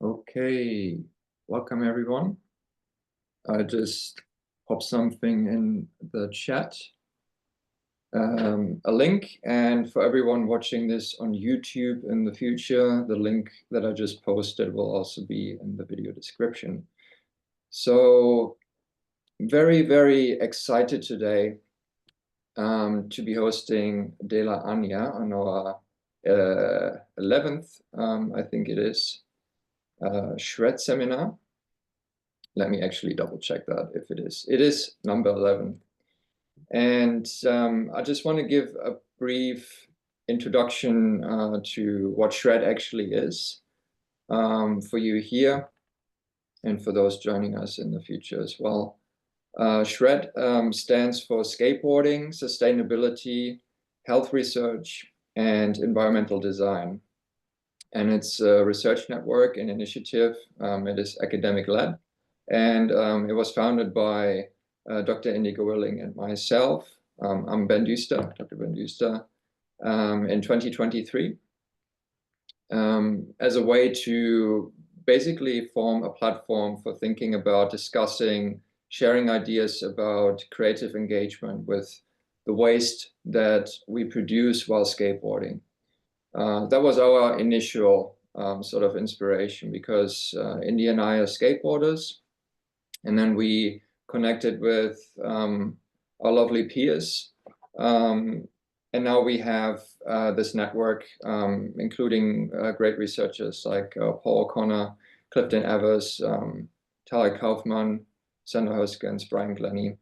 Okay, welcome everyone. I just popped something in the chat, a link, and for everyone watching this on YouTube in the future, the link that I just posted will also be in the video description. So very, very excited today to be hosting Dela Anyah on our 11th, I think it is, SHRED seminar. Let me actually double check that if it is. It is number 11. And I just want to give a brief introduction to what SHRED actually is for you here and for those joining us in the future as well. SHRED stands for Skateboarding, Sustainability, Health Research, and Environmental Design. And it's a research network and initiative. It is academic-led. And it was founded by Dr. Indigo Willing and myself. I'm Ben Duster, Dr. Ben Duster, in 2023, as a way to basically form a platform for thinking about discussing, sharing ideas about creative engagement with the waste that we produce while skateboarding. That was our initial sort of inspiration, because Indy and I are skateboarders. And then we connected with our lovely peers. And now we have this network, including great researchers like Paul O'Connor, Clifton Evers, Tarek Kaufman, Sandra Hoskins, Brian Glennie.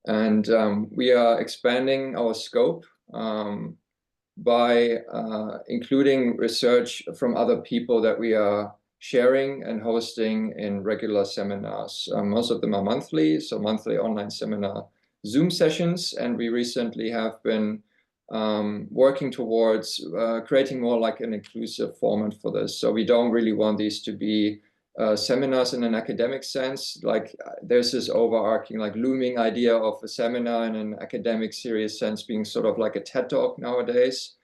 And we are expanding our scope by including research from other people that we are sharing and hosting in regular seminars. Most of them are monthly, so monthly online seminar Zoom sessions. And we recently have been working towards creating more like an inclusive format for this. So we don't really want these to be seminars in an academic sense. Like there's this overarching, like looming idea of a seminar in an academic serious sense being sort of like a TED Talk nowadays.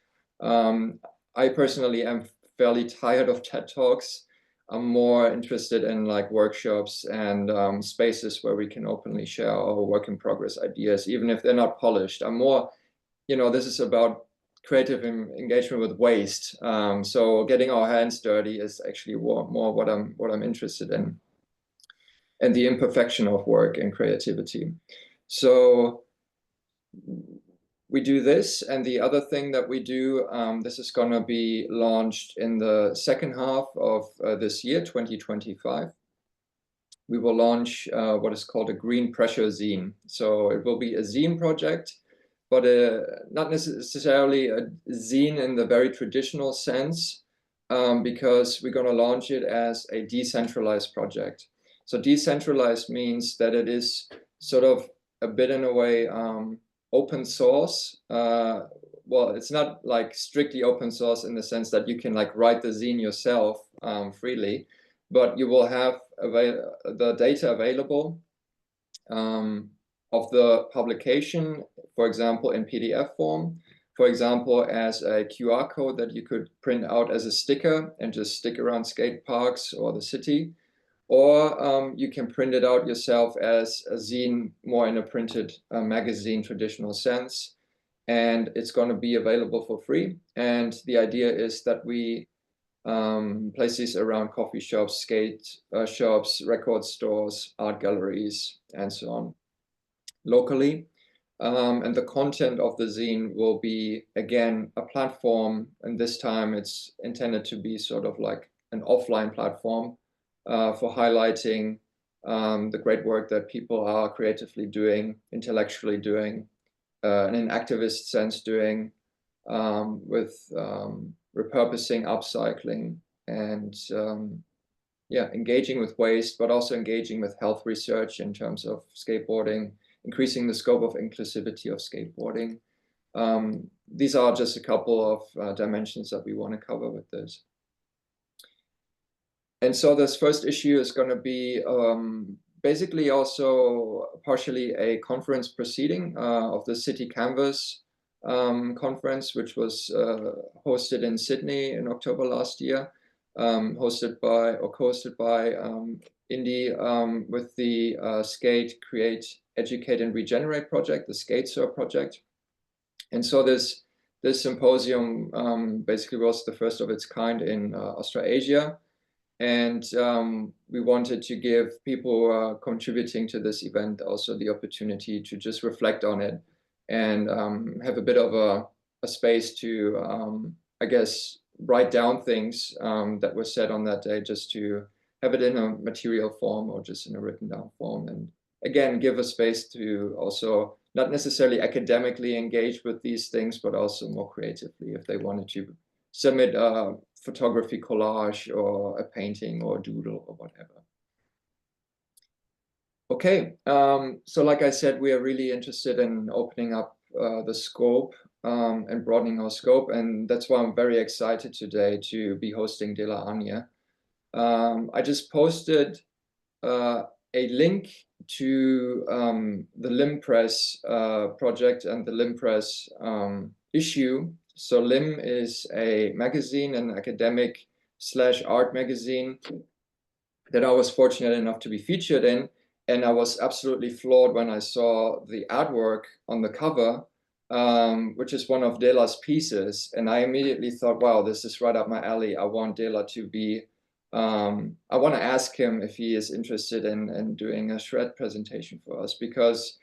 I personally am fairly tired of TED Talks. I'm more interested in like workshops and spaces where we can openly share our work in progress ideas, even if they're not polished. I'm more, this is about creative engagement with waste. So getting our hands dirty is actually more what I'm interested in, and the imperfection of work and creativity. So we do this, and the other thing that we do, this is going to be launched in the second half of this year, 2025. We will launch what is called a Green Pressure Zine. So it will be a zine project, but not necessarily a zine in the very traditional sense, because we're going to launch it as a decentralized project. So decentralized means that it is sort of a bit in a way open source. Well, it's not like strictly open source in the sense that you can like write the zine yourself freely, but you will have the data available of the publication, for example, in PDF form, for example, as a QR code that you could print out as a sticker and just stick around skate parks or the city. Or you can print it out yourself as a zine, more in a printed magazine traditional sense. And it's going to be available for free. And the idea is that we place these around coffee shops, skate shops, record stores, art galleries, and so on, locally. And the content of the zine will be, again, a platform. And this time it's intended to be sort of like an offline platform for highlighting the great work that people are creatively doing, intellectually doing, in an activist sense doing, with repurposing, upcycling, and engaging with waste, but also engaging with health research in terms of skateboarding, increasing the scope of inclusivity of skateboarding. These are just a couple of dimensions that we want to cover with this. And so this first issue is going to be basically also partially a conference proceeding of the City Canvas conference, which was hosted in Sydney in October last year. hosted by or co-hosted by Indy with the Skate, Create, Educate, and Regenerate project, the SSHRED project. And so this symposium basically was the first of its kind in Australasia. And we wanted to give people who are contributing to this event also the opportunity to just reflect on it and have a bit of a space to, I guess, write down things that were said on that day, just to have it in a material form or just in a written down form. And again, give a space to also not necessarily academically engage with these things, but also more creatively if they wanted to submit a photography collage or a painting or a doodle or whatever. Okay, so like I said, we are really interested in opening up the scope and broadening our scope, and that's why I'm very excited today to be hosting Dela Anyah. I just posted a link to the LIM-Press project and the LIM-Press issue. So LIM is a magazine, an academic/art magazine that I was fortunate enough to be featured in. And I was absolutely floored when I saw the artwork on the cover, which is one of Dela's pieces. And I immediately thought, wow, this is right up my alley. I want Dela to be, I want to ask him if he is interested in doing a SHRED presentation for us, because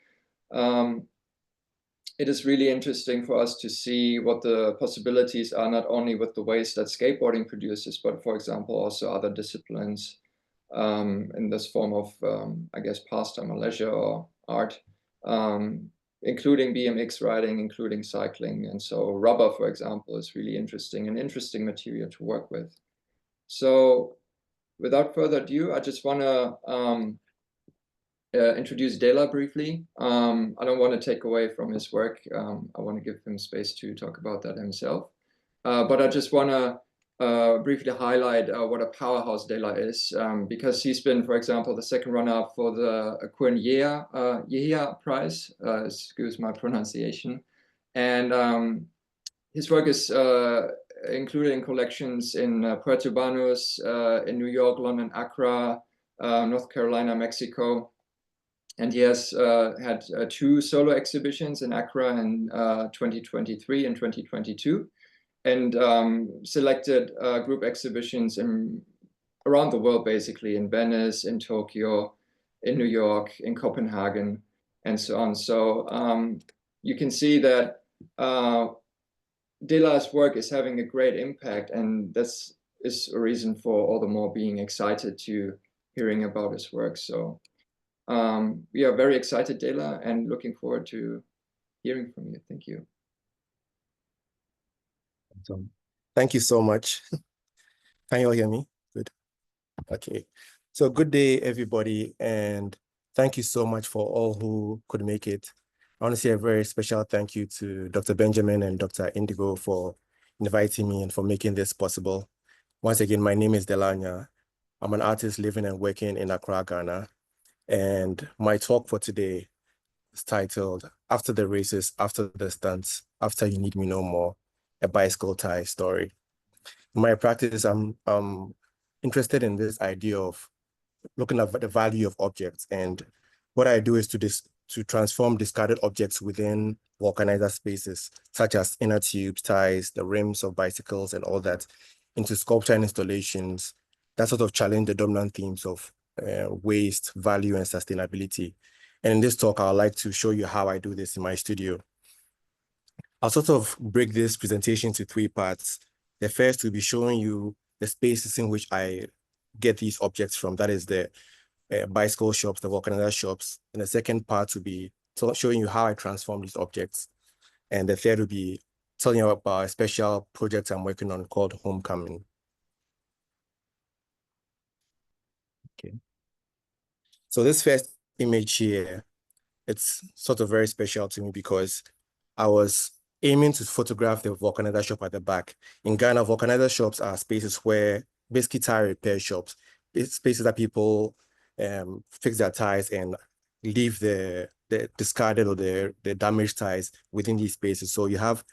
it is really interesting for us to see what the possibilities are, not only with the waste that skateboarding produces, but for example, also other disciplines in this form of, I guess, pastime or leisure or art, including BMX riding, including cycling. And so rubber, for example, is really interesting, an interesting material to work with. So without further ado, I just want to introduce Dela briefly. I don't want to take away from his work. I want to give him space to talk about that himself. But I just want to briefly highlight what a powerhouse Dela is, because he's been, for example, the second runner-up for the Quinn Yehia Prize, excuse my pronunciation. And his work is included in collections in Puerto Banús, in New York, London, Accra, North Carolina, Mexico. And he has had 2 solo exhibitions in Accra in 2023 and 2022. And selected group exhibitions around the world, basically, in Venice, in Tokyo, in New York, in Copenhagen, and so on. So you can see that Dela's work is having a great impact, and this is a reason for all the more being excited to hearing about his work. So we are very excited, Dela, and looking forward to hearing from you. Thank you. Thank you so much. Can you all hear me? Good. Okay. So good day, everybody. And thank you so much for all who could make it. I want to say a very special thank you to Dr. Benjamin and Dr. Indigo for inviting me and for making this possible. Once again, my name is Dela Anyah. I'm an artist living and working in Accra, Ghana. And my talk for today is titled, After the Races, After the Stunts, After You Need Me No More, a bicycle tie story. In my practice, I'm interested in this idea of looking at the value of objects, and what I do is to transform discarded objects within vulcanizer spaces, such as inner tubes, ties, the rims of bicycles, and all that, into sculpture and installations that sort of challenge the dominant themes of waste, value, and sustainability. And in this talk, I'd like to show you how I do this in my studio. I'll sort of break this presentation into 3 parts. The first will be showing you the spaces in which I get these objects from. That is the bicycle shops, the vulcanizer shops. And the second part will be showing you how I transform these objects. And the third will be telling you about a special project I'm working on called Homecoming. Okay. So this first image here, it's sort of very special to me because I was aiming to photograph the vulcanizer shop at the back. In Ghana, vulcanizer shops are spaces where basically tire repair shops, it's spaces that people fix their tires and leave the discarded or the damaged tires within these spaces. So you have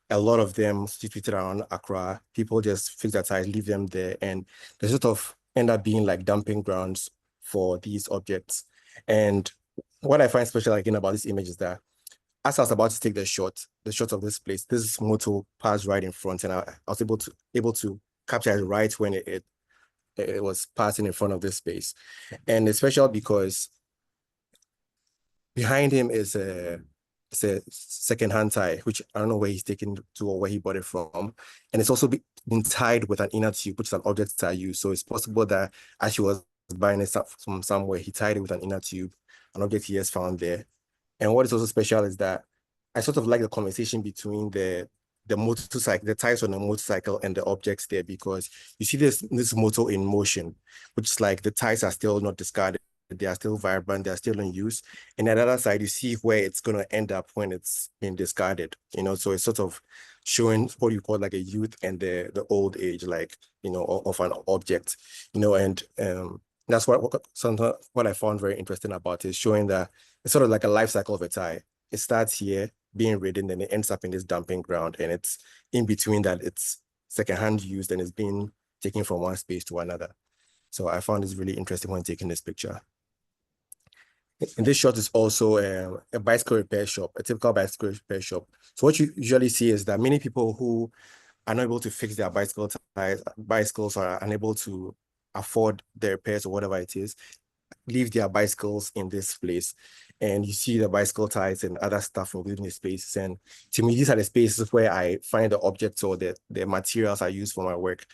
a lot of them situated around Accra. People just fix their tires, leave them there, and they sort of end up being like dumping grounds for these objects. And what I find special again about this image is that as I was about to take the shot of this place, this motor passed right in front, and I was able to capture it right when it was passing in front of this space. And it's special because behind him is it's a second-hand tie, which I don't know where he's taken to or where he bought it from. And it's also been tied with an inner tube, which is an object that I use. So it's possible that as he was buying it from somewhere, he tied it with an inner tube, an object he has found there. And what is also special is that I sort of like the conversation between the motorcycle, the tires on the motorcycle and the objects there, because you see this motor in motion, which is like the tires are still not discarded. They are still vibrant, they are still in use. And at the other side, you see where it's going to end up when it's been discarded, you know, so it's sort of showing what you call like a youth and the old age, like, you know, of an object, you know, and that's what I found very interesting about it, showing that it's sort of like a life cycle of a tire. It starts here being ridden, then it ends up in this dumping ground, and it's in between that it's secondhand used and it's being taken from one space to another. So I found this really interesting when taking this picture. And this shot is also a bicycle repair shop, a typical bicycle repair shop. So what you usually see is that many people who are not able to fix their bicycles or are unable to afford the repairs or whatever it is, leave their bicycles in this place. And you see the bicycle tires and other stuff within the spaces. And to me, these are the spaces where I find the objects or the materials I use for my work.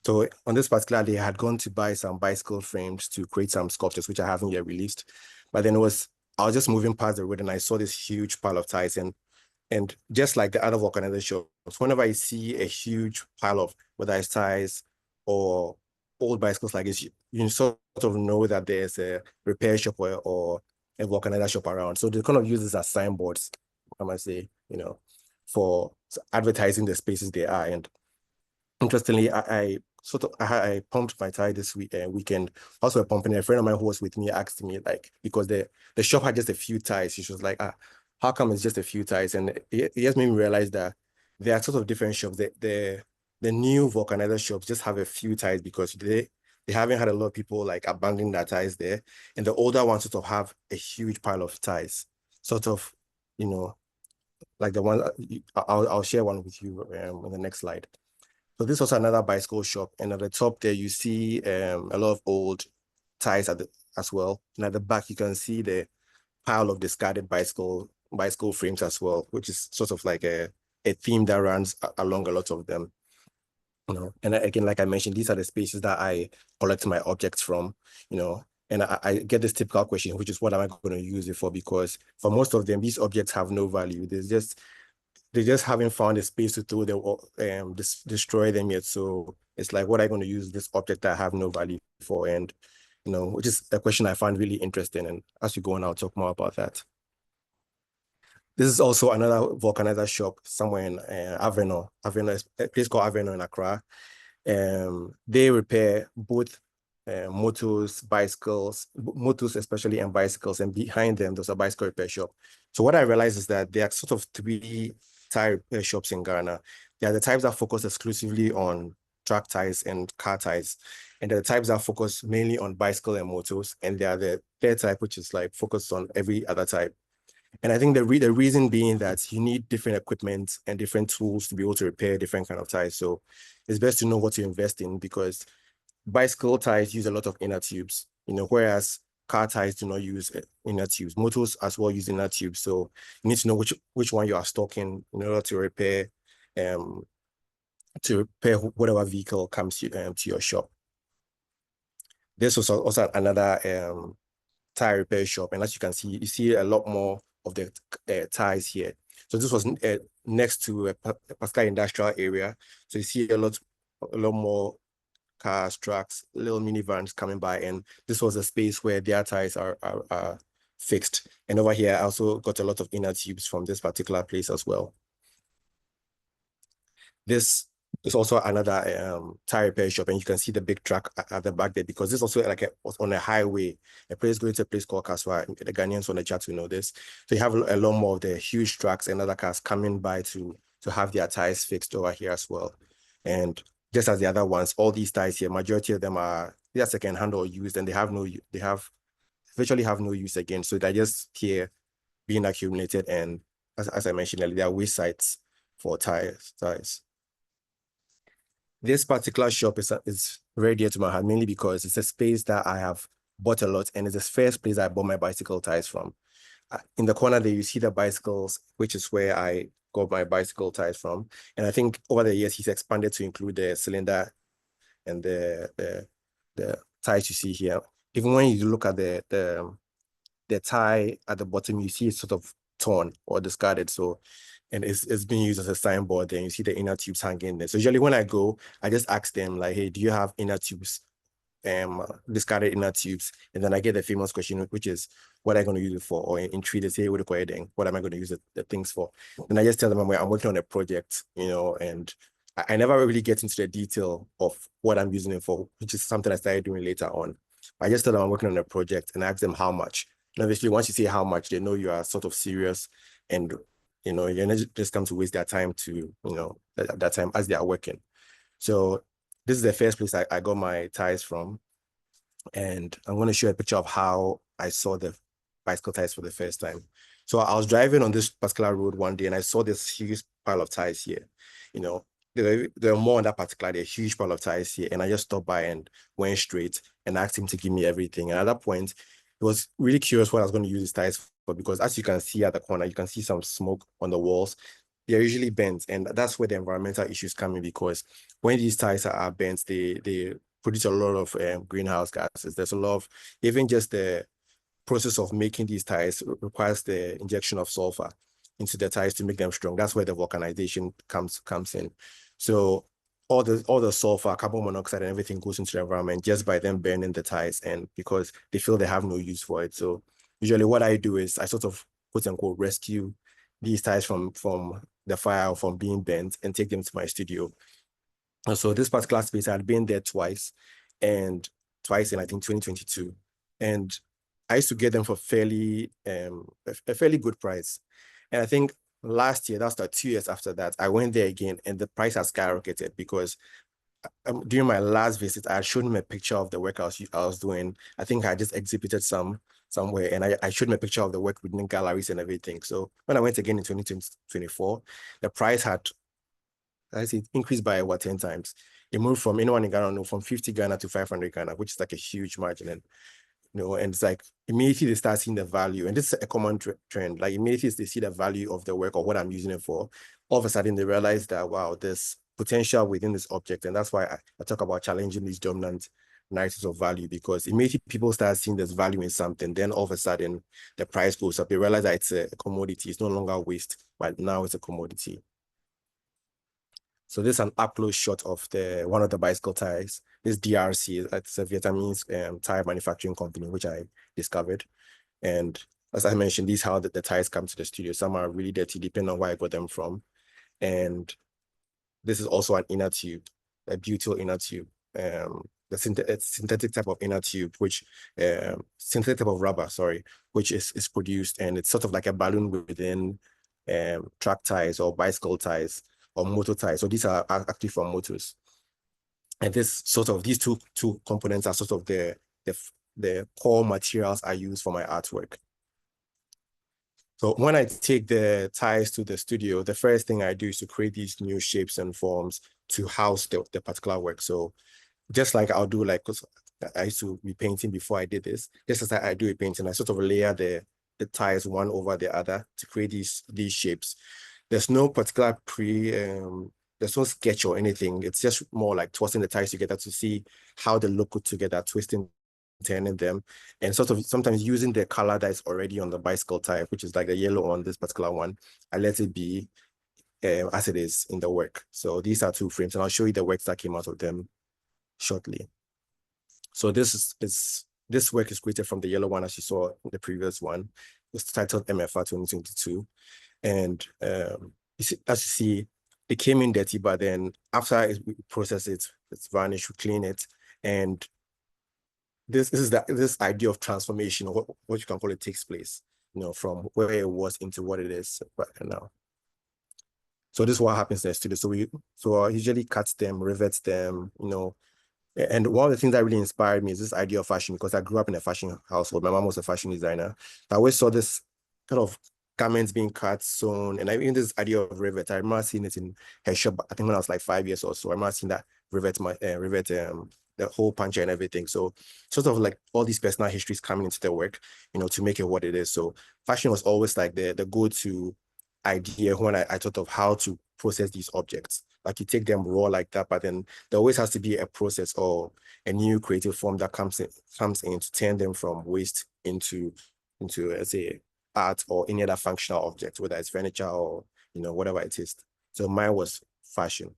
So on this particular day, I had gone to buy some bicycle frames to create some sculptures, which I haven't yet released. But then I was just moving past the road and I saw this huge pile of tires. And just like the other vulcanizer shows, whenever I see a huge pile of, whether it's tires or old bicycles like this, you sort of know that there's a repair shop or a vulcanizer shop around. So they kind of use this as signboards, I must say, you know, for advertising the spaces they are. And interestingly, I pumped my tire this weekend. Also a pumping. A friend of mine who was with me asked me, like, because the shop had just a few tires. She was like, how come it's just a few tires? And it just made me realize that there are sort of different shops. The new vulcanizer shops just have a few tires because they haven't had a lot of people like abandoning their tires there. And the older ones sort of have a huge pile of tires, sort of, you know, like the one, I'll share one with you on the next slide. So this was another bicycle shop, and at the top there you see a lot of old tires as well. And at the back you can see the pile of discarded bicycle frames as well, which is sort of like a theme that runs along a lot of them. You know, and again, like I mentioned, these are the spaces that I collect my objects from. You know, and I get this typical question, which is what am I going to use it for? Because for most of them, these objects have no value. They just haven't found a space to throw them, destroy them yet. So it's like, what am I going to use this object that I have no value for? And, you know, which is a question I find really interesting. And as we go on, I'll talk more about that. This is also another vulcanizer shop somewhere in Aveno. Aveno is a place called Aveno in Accra. They repair both motors, bicycles, motors especially, and bicycles. And behind them, there's a bicycle repair shop. So what I realized is that there are sort of three tire repair shops in Ghana. There are the types that focus exclusively on track tires and car tires. And there are the types that focus mainly on bicycle and motors. And there are the third type, which is like focused on every other type. And I think the reason being that you need different equipment and different tools to be able to repair different kind of tires. So it's best to know what to invest in, because bicycle tires use a lot of inner tubes, you know, whereas car tires do not use inner tubes. Motors as well use inner tubes. So you need to know which one you are stocking in order to repair whatever vehicle comes to your shop. This was also another tire repair shop, and as you can see, you see a lot more of the tires here. So this was next to a particular industrial area. So you see a lot more cars, trucks, little minivans coming by, and this was a space where their tires are fixed. And over here, I also got a lot of inner tubes from this particular place as well. This is also another tire repair shop, and you can see the big truck at the back there, because this also like was on a highway, a place going to a place called Kaswa. The Ghanaians on the chat will know this. So you have a lot more of the huge trucks and other cars coming by to to have their ties fixed over here as well. And just as the other ones, all these ties here, majority of them are second-hand or used, and they virtually have no use again. So they're just here being accumulated, and as I mentioned earlier, they are waste sites for ties. This particular shop is very dear to my heart, mainly because it's a space that I have bought a lot, and it's the first place I bought my bicycle ties from. In the corner there, you see the bicycles, which is where I got my bicycle ties from. And I think over the years, he's expanded to include the cylinder and the ties you see here. Even when you look at the tie at the bottom, you see it's sort of torn or discarded. So, and it's being used as a signboard, and you see the inner tubes hanging there. So usually when I go, I just ask them like, hey, do you have inner tubes? Discarded inner tubes, and then I get the famous question, which is, what am I going to use it for? Or in tree, they say, what am I going to use the things for? And I just tell them I'm working on a project, and I never really get into the detail of what I'm using it for, which is something I started doing later on. I just tell them I'm working on a project and ask them how much. And obviously, once you say how much, they know you are sort of serious, and you're not just come to waste their time to, that time as they are working. So this is the first place I got my ties from. And I'm going to show a picture of how I saw the bicycle ties for the first time. So I was driving on this particular road one day, and I saw this huge pile of ties here. There were more on that particular day, a huge pile of ties here. And I just stopped by and went straight and asked him to give me everything. And at that point, it was really curious what I was going to use these ties for, because as you can see at the corner, you can see some smoke on the walls. They're usually bent, and that's where the environmental issues come in, because when these ties are bent, they produce a lot of greenhouse gases. There's a lot of, even just the process of making these ties requires the injection of sulfur into the ties to make them strong. That's where the vulcanization comes in. So all the sulfur, carbon monoxide, and everything goes into the environment just by them burning the ties, and because they feel they have no use for it. So usually what I do is I sort of, quote unquote, rescue these ties from the fire or from being burnt and take them to my studio. And so this particular space, I had been there twice in, I think, 2022. And I used to get them for a fairly good price. And I think last year, that's like 2 years after that, I went there again, and the price has skyrocketed, because during my last visit, I had shown him a picture of the work I was doing. I think I just exhibited somewhere, and I showed him a picture of the work within galleries and everything. So when I went again in 2024, the price had, I see, increased by 10 times. It moved from, anyone in Ghana, from 50 Ghana to 500 Ghana, which is like a huge margin. And and it's like immediately they start seeing the value, and this is a common trend. Like immediately they see the value of the work or what I'm using it for, all of a sudden they realize that, wow, there's potential within this object. And that's why I talk about challenging these dominant narratives of value, because immediately people start seeing there's value in something, then all of a sudden the price goes up. They realize that it's a commodity. It's no longer waste, but now it's a commodity. So this is an up-close shot of one of the bicycle tires. This DRC, it's a Vietnamese tire manufacturing company, which I discovered. And as I mentioned, these are how the tires come to the studio. Some are really dirty, depending on where I got them from. And this is also an inner tube, a butyl inner tube. It's synthetic type of inner tube, which synthetic type of rubber, sorry, which is produced, and it's sort of like a balloon within track tires or bicycle tires or motor tires. So these are actually from motors. And these two components are sort of the core materials I use for my artwork. So when I take the tires to the studio, the first thing I do is to create these new shapes and forms to house the particular work. So just like I'll do, because I used to be painting before I did this, just as I do a painting, I sort of layer the tires one over the other to create these shapes. There's no particular there's no sketch or anything. It's just more like tossing the tires together to see how they look good together, twisting, turning them, and sort of sometimes using the color that is already on the bicycle tire, which is like the yellow on this particular one. I let it be as it is in the work. So these are two frames, and I'll show you the works that came out of them shortly. So this work is created from the yellow one, as you saw in the previous one. It's titled MFR 2022. And as you see, it came in dirty, but then after we process it, it's varnished, we clean it. And this is this idea of transformation, or what you can call it, takes place, from where it was into what it is right now. So this is what happens in the studio. So I usually cut them, rivet them, and one of the things that really inspired me is this idea of fashion, because I grew up in a fashion household. My mom was a fashion designer. I always saw this kind of garments being cut, sewn, and even this idea of rivet. I remember seeing it in her shop, I think when I was like 5 years or so. I remember seeing that rivet the hole puncher and everything. So sort of like all these personal histories coming into the work, to make it what it is. So fashion was always like the go-to idea when I thought of how to process these objects. Like you take them raw like that, but then there always has to be a process or a new creative form that comes in to turn them from waste into let's say art or any other functional object, whether it's furniture or whatever it is. So mine was fashion.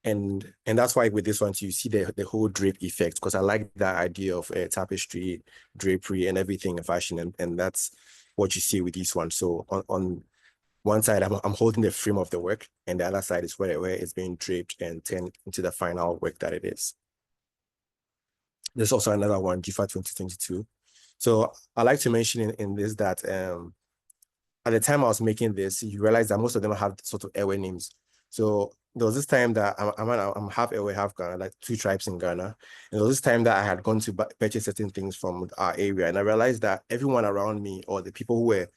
And that's why with this one, you see the whole drape effect, because I like that idea of tapestry, drapery, and everything in fashion, and that's what you see with this one. So on one side, I'm holding the frame of the work, and the other side is where it's being draped and turned into the final work that it is. There's also another one, GIFA 2022. So I like to mention in this that at the time I was making this, you realize that most of them have sort of Ewe names. So there was this time that I'm half Ewe, half Ghana, like 2 tribes in Ghana. And there was this time that I had gone to purchase certain things from our area, and I realized that everyone around me, or the people who were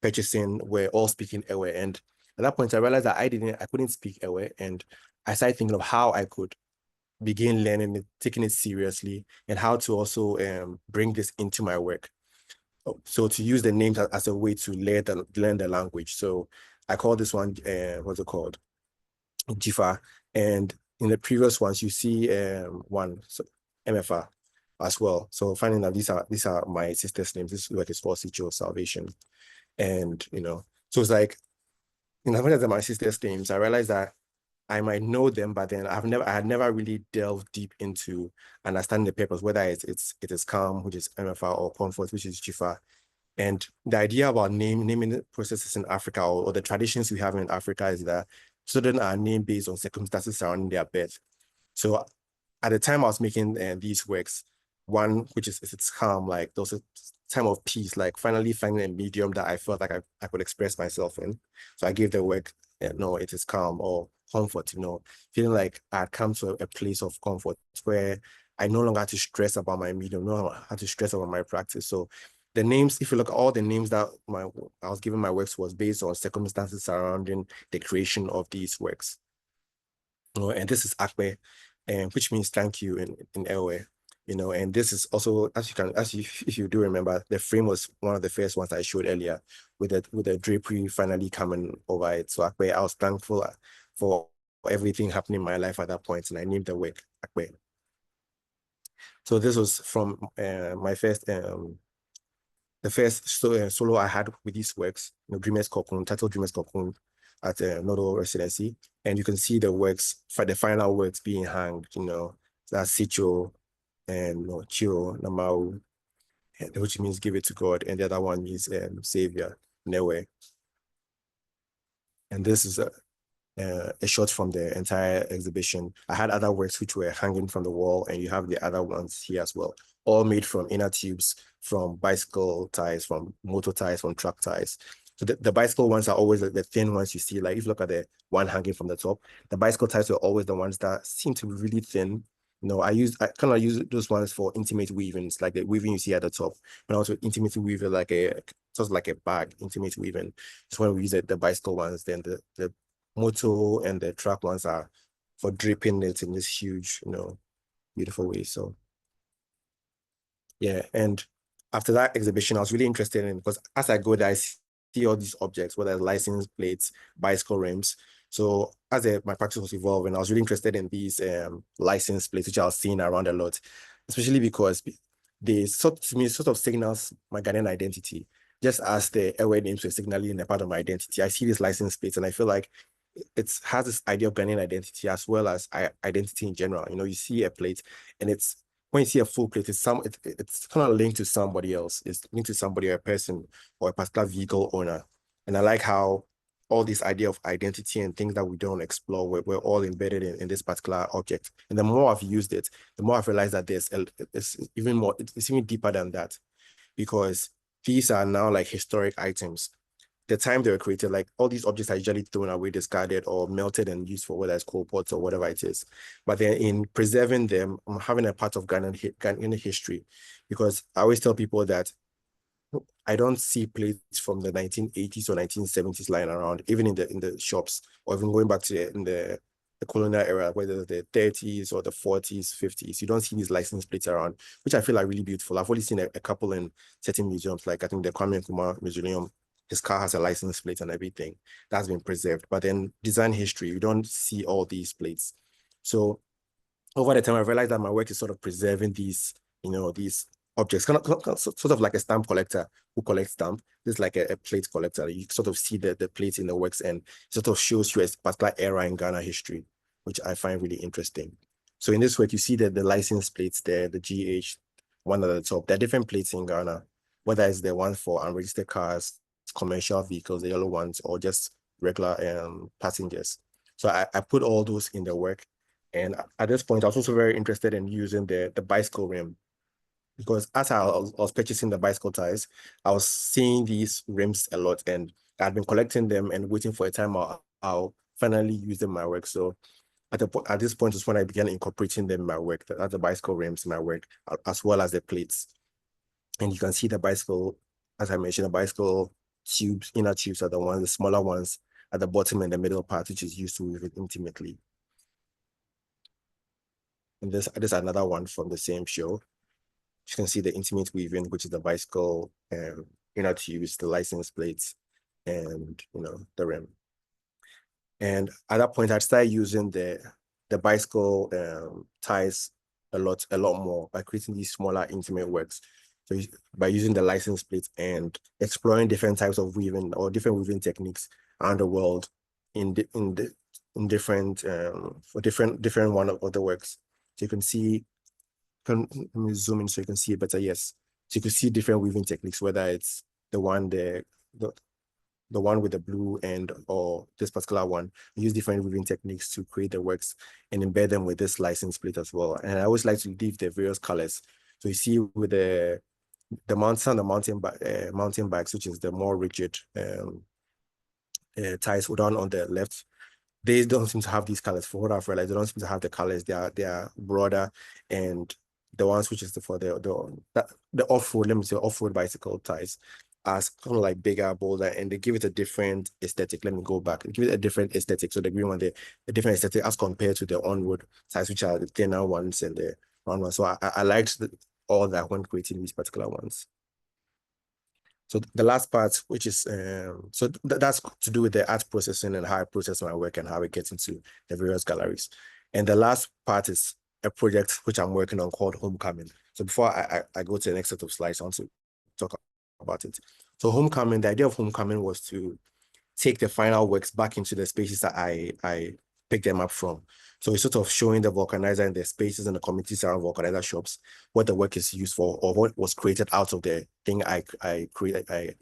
purchasing, were all speaking Ewe. And at that point, I realized that I couldn't speak Ewe, and I started thinking of how I could begin learning it, taking it seriously, and how to also bring this into my work. So to use the names as a way to learn the language. So I call this one, what's it called? Jifa. And in the previous ones, you see one, so MFA as well. So finding that these are my sister's names. This work is for Sicho Salvation. And, so it's like, as much as my sister's names, I realized that I might know them, but then I had never really delved deep into understanding the purpose, whether it is calm, which is MFA, or comfort, which is Jifa. And the idea about naming processes in Africa, or the traditions we have in Africa, is that children are named based on circumstances surrounding their birth. So at the time I was making these works, one, which is it's calm, like there was a time of peace, like finally finding a medium that I felt like I could express myself in. So I gave the work, no, it is calm, or comfort, feeling like I had come to a place of comfort where I no longer had to stress about my medium, no longer had to stress about my practice. So the names, if you look at all the names that I was giving my works, was based on circumstances surrounding the creation of these works. And this is Akbe, which means thank you in Ewe. And this is also, if you do remember, the frame was one of the first ones I showed earlier, with the drapery finally coming over it. So Akbe, I was thankful for everything happening in my life at that point, and I named the work Akbe. So this was from my first the first solo I had with these works, Dreamers Cocoon, titled Dreamers Cocoon, at Nodo Residency. And you can see the works, for the final works being hanged, that's Sicho and Chio, Namau, which means give it to God. And the other one means Savior, Newe. And this is a shot from the entire exhibition. I had other works which were hanging from the wall, and you have the other ones here as well, all made from inner tubes, from bicycle tires, from motor tires, from truck tires. So the bicycle ones are always the thin ones you see. Like if you look at the one hanging from the top, the bicycle tires are always the ones that seem to be really thin. I kind of use those ones for intimate weavings, like the weaving you see at the top, and also intimate weaving, like just like a bag, intimate weaving. So when we use the bicycle ones, then the moto and the truck ones are for dripping it in this huge, beautiful way. So yeah, and after that exhibition, I was really interested in, because as I go there, I see all these objects, whether it's license plates, bicycle rims. So as my practice was evolving, I was really interested in these license plates, which I was seeing around a lot, especially because they sort of signals my Ghanaian identity, just as the airway names were signaling a part of my identity. I see these license plates, and I feel like it has this idea of Ghanaian identity as well as identity in general. You see a plate, and it's, when you see a full plate, it's kind of linked to somebody else. It's linked to somebody, or a person, or a particular vehicle owner. And I like how all this idea of identity and things that we don't explore, we're all embedded in this particular object. And the more I've used it, the more I've realized that it's even deeper than that, because these are now like historic items. the time they were created, like all these objects are usually thrown away, discarded, or melted and used for whether it's coal pots or whatever it is. But then in preserving them, I'm having a part of Ghanaian history, because I always tell people that I don't see plates from the 1980s or 1970s lying around, even in the shops, or even going back to the colonial era, whether the 30s or the 40s, 50s. You don't see these license plates around, which I feel are really beautiful. I've only seen a couple in certain museums, like I think the Kwame Nkrumah Museum. His car has a license plate and everything that's been preserved. But then design history, you don't see all these plates. So over the time, I realized that my work is sort of preserving these, these objects, sort of like a stamp collector who collects stamp. This is like a plate collector. You sort of see the plates in the works, and sort of shows you a particular era in Ghana history, which I find really interesting. So in this work, you see that the license plates there, the GH, one at the top. There are different plates in Ghana, whether it's the one for unregistered cars, commercial vehicles, the yellow ones, or just regular passengers. So I put all those in the work. And at this point, I was also very interested in using the bicycle rim, because as I was purchasing the bicycle tires, I was seeing these rims a lot, and I'd been collecting them and waiting for a time I'll finally use them in my work. So at this point is when I began incorporating them in my work, the bicycle rims in my work, as well as the plates. And you can see the bicycle, as I mentioned, the bicycle tubes, inner tubes are the smaller ones at the bottom and the middle part, which is used to weave it intimately. And this is another one from the same show. You can see the intimate weaving, which is the bicycle inner tubes, the license plates, and the rim. And at that point, I started using the bicycle ties a lot more by creating these smaller intimate works. So by using the license plates and exploring different types of weaving or different weaving techniques around the world in different for different one of the works. So you can see, let me zoom in so you can see it better. Yes. So you can see different weaving techniques, whether it's the one with the blue end or this particular one. I use different weaving techniques to create the works and embed them with this license plate as well. And I always like to leave the various colors. So you see with the mountain bikes, which is the more rigid ties down on the left, they don't seem to have these colors. For what I've realized, they don't seem to have the colors. They are broader, and the ones which is for the off-road, let me say off-road bicycle ties, are kind of like bigger, bolder, and they give it a different aesthetic. Let me go back. They give it a different aesthetic. So the green one, a different aesthetic as compared to the on-road ties, which are the thinner ones and the round ones. So I liked all that when creating these particular ones. So the last part, which is, that's to do with the art processing and how I process my work and how it gets into the various galleries. And the last part is a project which I'm working on called Homecoming. So before I go to the next set of slides, I want to talk about it. So Homecoming, the idea of Homecoming was to take the final works back into the spaces that I picked them up from. So it's sort of showing the vulcanizer and the spaces and the communities around vulcanizer shops, what the work is used for, or what was created out of the thing I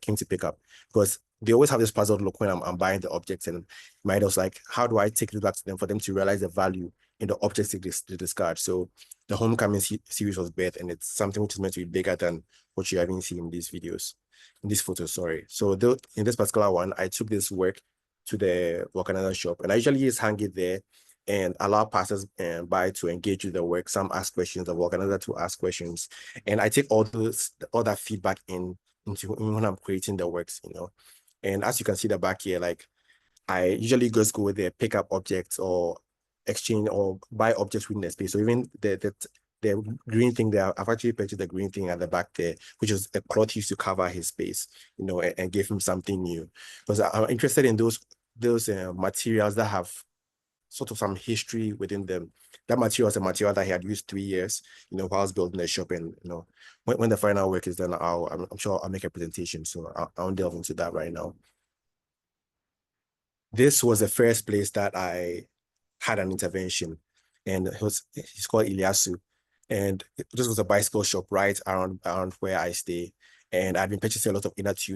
came to pick up. Because they always have this puzzled look when I'm buying the objects, and my was like, how do I take it back to them for them to realize the value in the objects they discard? So the Homecoming series was birthed, and it's something which is meant to be bigger than what you haven't seen in these videos, in this photo, sorry. So in this particular one, I took this work to the vulcanizer shop, and I usually just hang it there and allow passers by to engage with the work. Some ask questions, the vulcanizer to ask questions, and I take all that feedback into when I'm creating the works, And as you can see the back here, like I usually just go with the pick up objects or exchange or buy objects within the space. So even the green thing there, I've actually purchased the green thing at the back there, which is a cloth used to cover his space, and give him something new. Because I'm interested in those materials that have sort of some history within them. That material is a material that he had used 3 years, while I was building the shop. And, when the final work is done, I'm sure I'll make a presentation. So I won't delve into that right now. This was the first place that I had an intervention, and he's called Ilyasu. And this was a bicycle shop right around where I stay. And I've been purchasing a lot of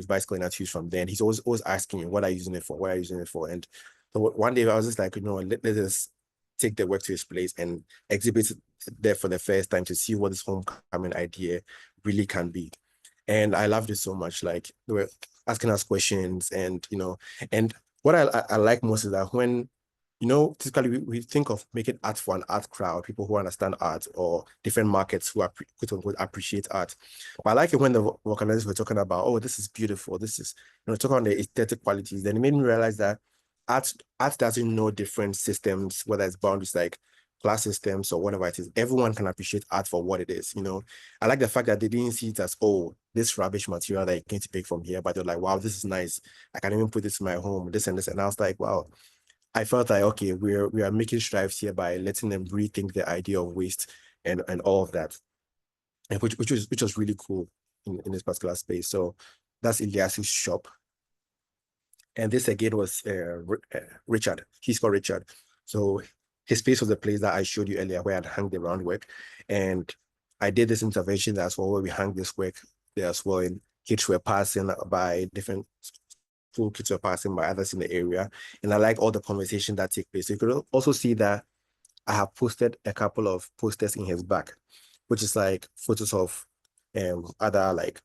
bicycle inner tubes from there. And he's always asking me, what are you using it for? What are you using it for? And so one day I was just like, let us take the work to his place and exhibit it there for the first time to see what this Homecoming idea really can be. And I loved it so much. Like, there were asking us questions, and and what I like most is that when typically we think of making art for an art crowd, people who understand art, or different markets who quote unquote appreciate art. But I like it when the organizers were talking about, oh, this is beautiful, this is, talking on the aesthetic qualities. Then it made me realize that art doesn't know different systems, whether it's boundaries like class systems or whatever it is. Everyone can appreciate art for what it is. I like the fact that they didn't see it as, oh, this rubbish material that you're going to pick from here, but they're like, wow, this is nice. I can even put this in my home, this and this. And I was like, wow. I felt like, okay, we are making strides here by letting them rethink the idea of waste and all of that, and which was really cool in this particular space. So that's Elias's shop, and this again was Richard. He's called Richard. So his space was the place that I showed you earlier where I'd hung the round work, and I did this intervention as well where we hung this work there as well, and kids were passing by different school, kids were passing by others in the area. And I like all the conversation that take place. So you could also see that I have posted a couple of posters in his back, which is like photos of other like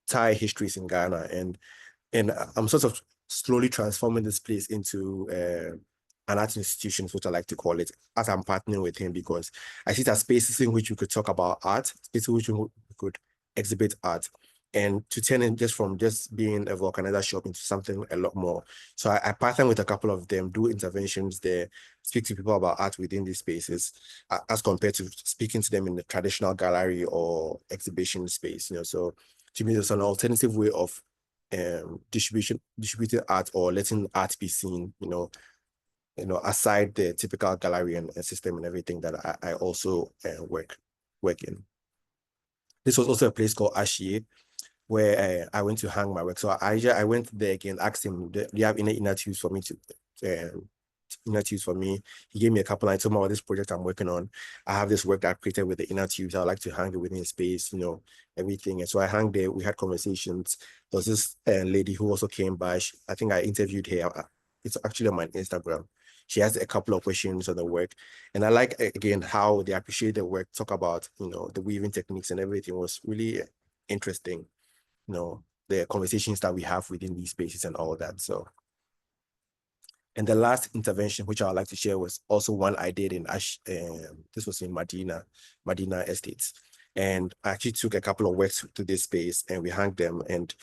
Thai histories in Ghana. And I'm sort of slowly transforming this place into an art institution, which I like to call it, as I'm partnering with him, because I see that spaces in which we could talk about art, spaces in which we could exhibit art, and to turn it just from just being a vulcanizer shop into something a lot more. So I partner with a couple of them, do interventions there, speak to people about art within these spaces, as compared to speaking to them in the traditional gallery or exhibition space. So to me, there's an alternative way of distributing art, or letting art be seen, aside the typical gallery and system and everything that I also work in. This was also a place called Ashie, where I went to hang my work. So I went there again, asked him, do you have any inner tubes for me inner tubes for me? He gave me a couple. I told him about this project I'm working on. I have this work that I created with the inner tubes. I like to hang it within space, everything. And so I hung there. We had conversations. There was this lady who also came by. I think I interviewed her. It's actually on my Instagram. She has a couple of questions on the work. And I like, again, how they appreciate the work, talk about, the weaving techniques and everything. Was really interesting, the conversations that we have within these spaces and all that. So, and the last intervention, which I would like to share, was also one I did in this was in Medina Estates. And I actually took a couple of works to this space and we hung them. And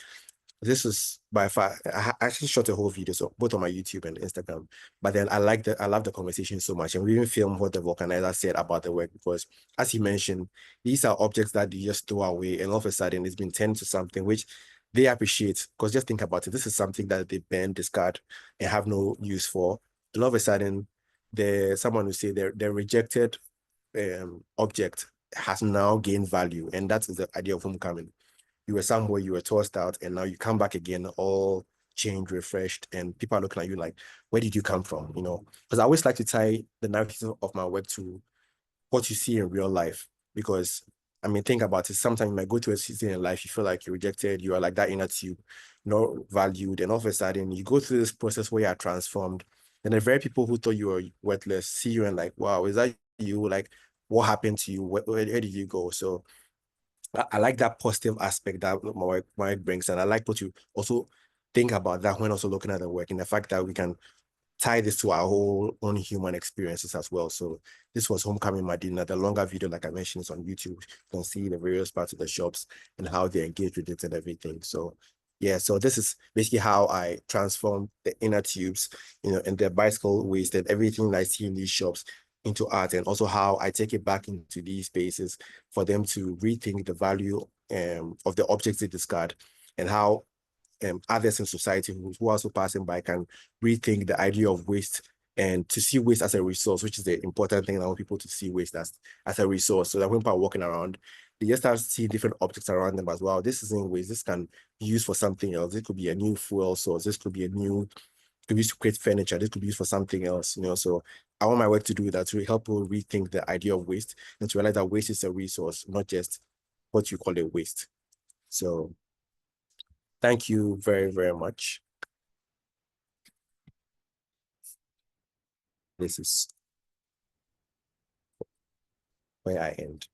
this was by far, I actually shot a whole video, so both on my YouTube and Instagram. But then I love the conversation so much. And we even filmed what the vulcanizer said about the work, because as he mentioned, these are objects that you just throw away, and all of a sudden it's been turned to something which they appreciate. Because just think about it, this is something that they burn, discard, and have no use for. And all of a sudden, someone who say their rejected object has now gained value. And that is the idea of homecoming. You were somewhere, you were tossed out, and now you come back again, all changed, refreshed, and people are looking at you like, where did you come from? Because I always like to tie the narrative of my work to what you see in real life. Because think about it, sometimes you might go to a season in life, you feel like you're rejected, you are like that inner tube, not valued, and all of a sudden you go through this process where you are transformed. And the very people who thought you were worthless see you and like, wow, is that you? Like, what happened to you? Where did you go? So I like that positive aspect that my work brings. And I like what you also think about that when also looking at the work, and the fact that we can tie this to our whole own human experiences as well. So this was Homecoming Medina. The longer video, like I mentioned, is on YouTube. You can see the various parts of the shops and how they engage with it and everything. So yeah, so this is basically how I transform the inner tubes, and the bicycle waste and everything I see in these shops into art, and also how I take it back into these spaces for them to rethink the value of the objects they discard, and how others in society who are also passing by can rethink the idea of waste, and to see waste as a resource, which is the important thing. I want people to see waste as a resource, so that when people are walking around, they just start seeing different objects around them as well. This isn't waste. This can be used for something else. It could be a new fuel source. This could be could be used to create furniture. This could be used for something else, So I want my work to do that, to help people rethink the idea of waste, and to realize that waste is a resource, not just what you call a waste. So thank you very, very much. This is where I end.